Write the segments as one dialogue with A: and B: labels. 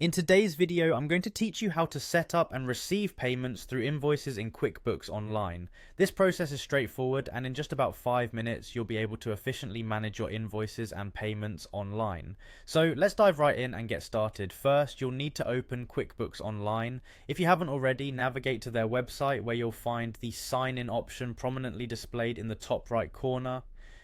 A: In today's video, I'm going to teach you how to set up and receive payments through invoices in QuickBooks Online. This process is straightforward, and in just about 5 minutes, you'll be able to efficiently manage your invoices and payments online. So let's dive right in and get started. First, you'll need to open QuickBooks Online. If you haven't already, navigate to their website where you'll find the sign in option prominently displayed in the top right corner.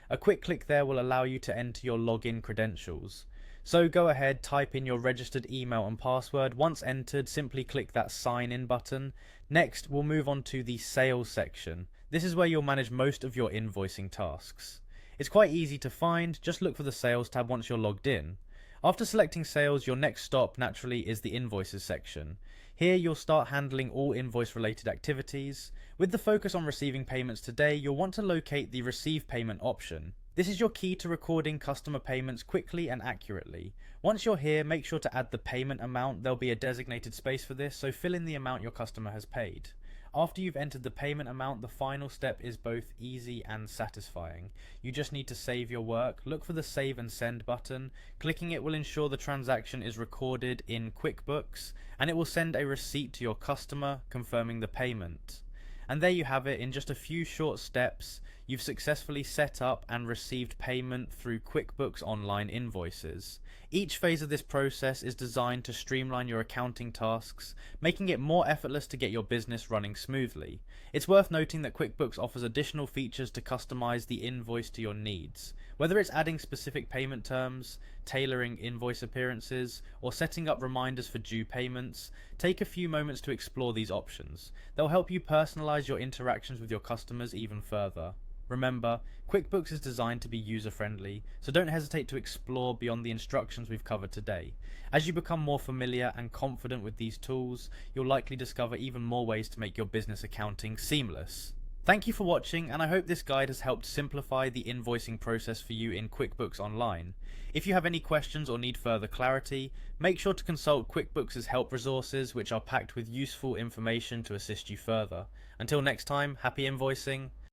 A: A quick click there will allow you to enter your login credentials. So go ahead, type in your registered email and password. Once entered, simply click that sign in button. Next, we'll move on to the sales section. This is where you'll manage most of your invoicing tasks. It's quite easy to find, just look for the sales tab once you're logged in. After selecting sales, your next stop naturally is the invoices section. Here you'll start handling all invoice related activities. With the focus on receiving payments today, you'll want to locate the receive payment option. This is your key to recording customer payments quickly and accurately. Once you're here, make sure to add the payment amount. There'll be a designated space for this, so fill in the amount your customer has paid. After you've entered the payment amount, the final step is both easy and satisfying. You just need to save your work. Look for the save and send button. Clicking it will ensure the transaction is recorded in QuickBooks, and it will send a receipt to your customer confirming the payment. And there you have it. In just a few short steps, you've successfully set up and received payment through QuickBooks Online Invoices. Each phase of this process is designed to streamline your accounting tasks, making it more effortless to get your business running smoothly. It's worth noting that QuickBooks offers additional features to customize the invoice to your needs. Whether it's adding specific payment terms, tailoring invoice appearances, or setting up reminders for due payments, take a few moments to explore these options. They'll help you personalize your interactions with your customers even further. Remember, QuickBooks is designed to be user-friendly, so don't hesitate to explore beyond the instructions we've covered today. As you become more familiar and confident with these tools, you'll likely discover even more ways to make your business accounting seamless. Thank you for watching, and I hope this guide has helped simplify the invoicing process for you in QuickBooks Online. If you have any questions or need further clarity, make sure to consult QuickBooks' help resources, which are packed with useful information to assist you further. Until next time, happy invoicing.